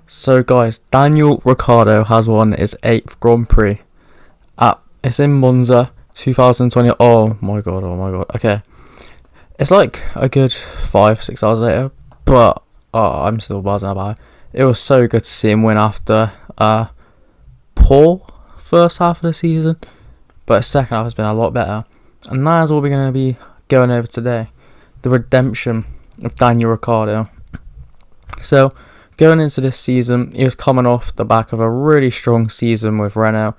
So guys, Daniel Ricciardo has won his 8th Grand Prix. It's in Monza 2020. Oh my god. Okay. It's like a good 5-6 hours later, but I'm still buzzing about it. It was so good to see him win after poor first half of the season, but the second half has been a lot better. And that is what we're going to be going over today. The redemption of Daniel Ricciardo. So, going into this season, he was coming off the back of a really strong season with Renault,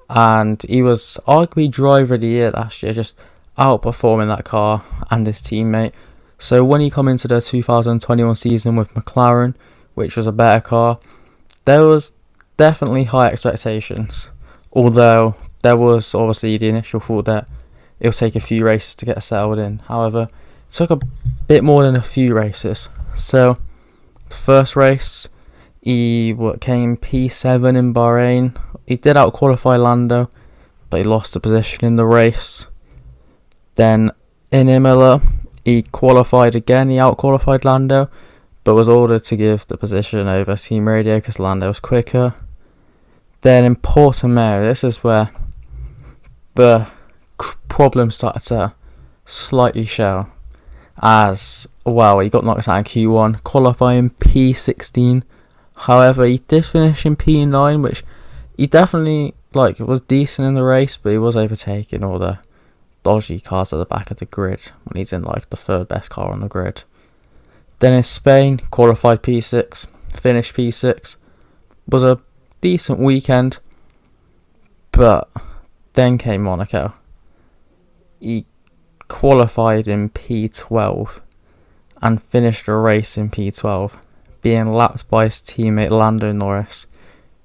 and he was arguably driver of the year last year, just outperforming that car and his teammate. So when he come into the 2021 season with McLaren, which was a better car, there was definitely high expectations, although there was obviously the initial thought that it'll take a few races to get settled in. However, it took a bit more than a few races. So the first race, he came P7 in Bahrain. He did out-qualify Lando, but he lost the position in the race. Then in Imola, he qualified again. He out-qualified Lando, but was ordered to give the position over Team Radio because Lando was quicker. Then in Portimao, this is where the problem started to slightly show. As well, he got knocked out in Q1, qualifying P16. However, he did finish in P9, which he definitely was decent in the race, but he was overtaking all the dodgy cars at the back of the grid when he's in the third best car on the grid. Then in Spain, qualified P6, finished P6. Was a decent weekend, but then came Monaco. He qualified in P12 and finished the race in P12, being lapped by his teammate Lando Norris,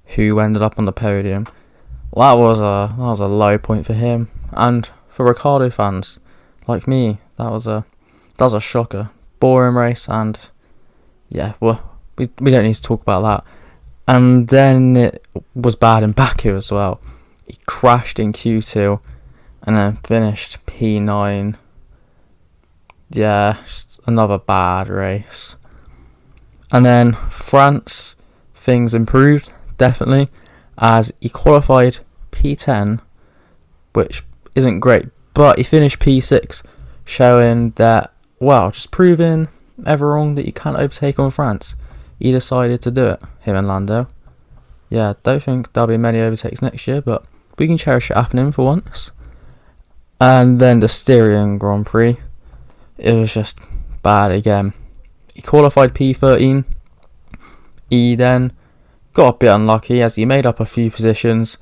who ended up on the podium. That was a low point for him, and for Ricciardo fans like me, that was a shocker. Boring race, and yeah, well, we don't need to talk about that. And then it was bad in Baku as well. He crashed in Q2 and then finished P9. Yeah, just another bad race. And then France, things improved, definitely, as he qualified P10, which isn't great, but he finished P6, showing that, just proving ever wrong that you can't overtake on France. He decided to do it, him and Lando. Yeah, don't think there'll be many overtakes next year, but we can cherish it happening for once. And then the Styrian Grand Prix, it was just bad again. He qualified P13. He then got a bit unlucky as he made up a few positions.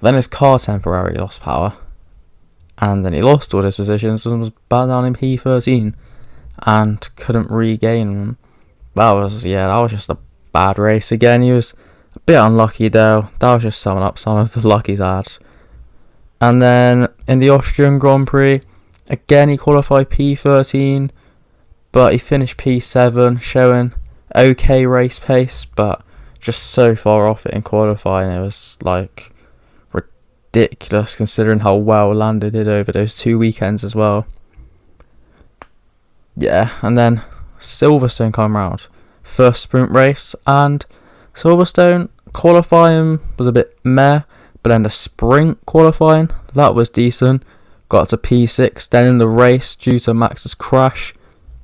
Then his car temporarily lost power. And then he lost all his positions and was back down in P13 and couldn't regain them. That was just a bad race again. He was a bit unlucky though. That was just summing up some of the luck he's had. And then in the Austrian Grand Prix, again he qualified P13, but he finished P7, showing okay race pace, but just so far off it in qualifying. It was ridiculous considering how well Lando did over those 2 weekends as well. Yeah, and then Silverstone came round. First sprint race, and Silverstone qualifying was a bit meh, but then the sprint qualifying, that was decent. Got to P6, then in the race, due to Max's crash,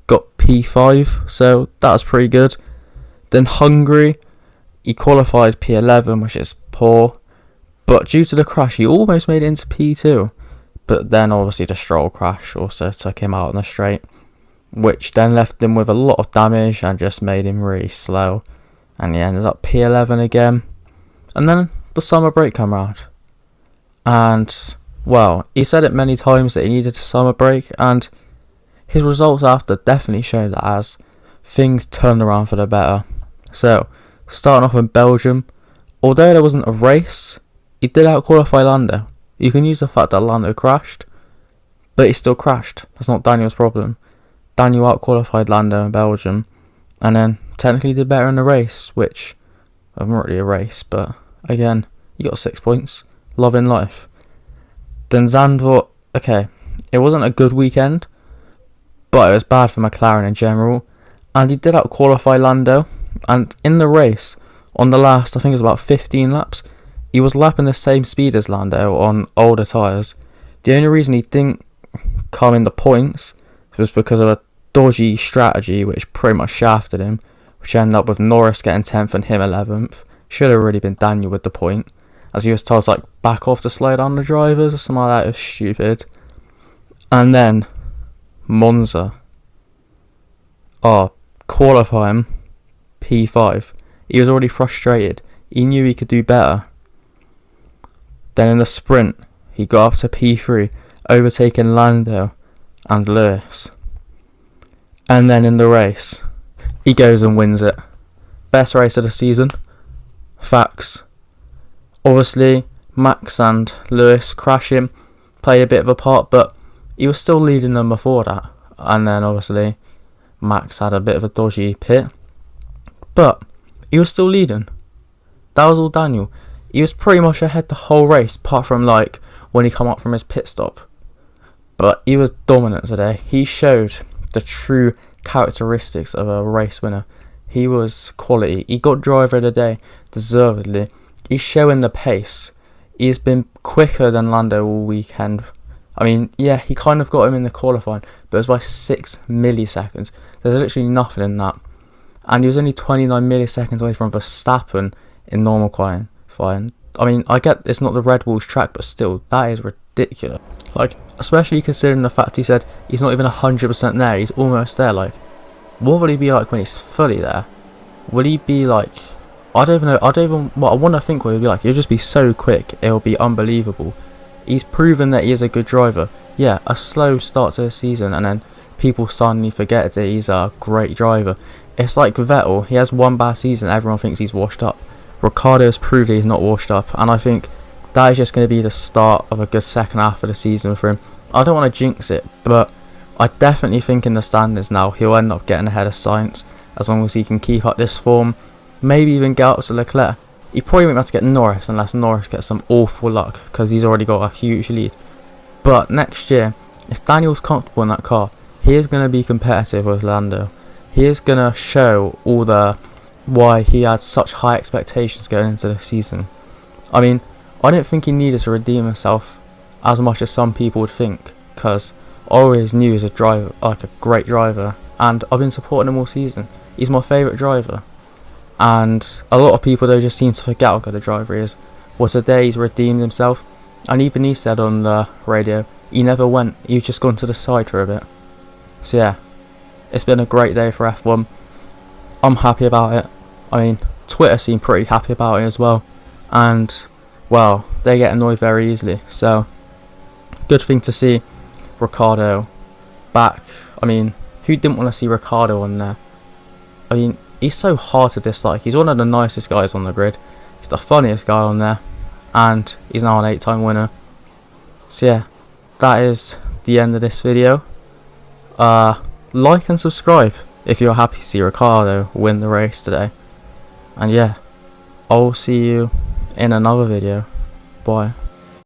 got P5, so that was pretty good. Then Hungary, he qualified P11, which is poor, but due to the crash, he almost made it into P2. But then obviously the Stroll crash also took him out on the straight, which then left him with a lot of damage and just made him really slow. And he ended up P11 again. And then the summer break came around. And, he said it many times that he needed a summer break, and his results after definitely showed that as things turned around for the better. So, starting off in Belgium, although there wasn't a race, he did out-qualify Lando. You can use the fact that Lando crashed, but he still crashed. That's not Daniel's problem. Daniel out-qualified Lando in Belgium, and then technically did better in the race, which, not really a race, but again, you got 6 points. Love in life. Then Zandvoort, it wasn't a good weekend, but it was bad for McLaren in general, and he did out-qualify Lando, and in the race, on the last, I think it was about 15 laps, he was lapping the same speed as Lando on older tyres. The only reason he didn't come in the points was because of a dodgy strategy which pretty much shafted him, which ended up with Norris getting 10th and him 11th. Should have really been Daniel with the point, as he was told to back off to slow down the drivers or something like that. It was stupid. And then Monza, qualifying P5. He was already frustrated. He knew he could do better. Then in the sprint, he got up to P3, overtaking Lando and Lewis. And then in the race, he goes and wins it. Best race of the season. Facts. Obviously, Max and Lewis crashing played a bit of a part, but he was still leading them before that. And then obviously, Max had a bit of a dodgy pit, but he was still leading. That was all Daniel. He was pretty much ahead the whole race, apart from when he come up from his pit stop. But he was dominant today. He showed the true characteristics of a race winner. He was quality. He got driver of the day, deservedly. He's showing the pace. He's been quicker than Lando all weekend. I mean, yeah, he kind of got him in the qualifying, but it was by 6 milliseconds. There's literally nothing in that. And he was only 29 milliseconds away from Verstappen in normal qualifying. I mean, I get it's not the Red Bull's track, but still, that is ridiculous. Especially considering the fact he said he's not even 100% there, he's almost there. What will he be like when he's fully there? Will he be I don't even know, I want to think what he'll be like. He'll just be so quick, it'll be unbelievable. He's proven that he is a good driver. Yeah, a slow start to the season, and then people suddenly forget that he's a great driver. It's like Vettel, he has one bad season, everyone thinks he's washed up. Ricciardo has proved he's not washed up, and I think that is just going to be the start of a good second half of the season for him. I don't want to jinx it, but I definitely think in the standings now he'll end up getting ahead of Sainz as long as he can keep up this form. Maybe even get up to Leclerc. He probably won't be able to get Norris unless Norris gets some awful luck, because he's already got a huge lead. But next year, if Daniel's comfortable in that car, he is going to be competitive with Lando. He is going to show all the why he had such high expectations going into the season. I mean, I don't think he needed to redeem himself as much as some people would think, because I always knew he was a driver, a great driver, and I've been supporting him all season. He's my favourite driver, and a lot of people though just seem to forget how good a driver he is. Well, today he's redeemed himself, and even he said on the radio he never went, he's just gone to the side for a bit. So yeah, it's been a great day for F1. I'm happy about it. I mean, Twitter seemed pretty happy about it as well, and well, they get annoyed very easily, so good thing to see Ricciardo back. I mean, who didn't want to see Ricciardo on there? I mean, he's so hard to dislike. He's one of the nicest guys on the grid. He's the funniest guy on there, and he's now an 8-time winner. So yeah, that is the end of this video. Like and subscribe if you're happy to see Ricciardo win the race today. And yeah, I'll see you in another video. Bye.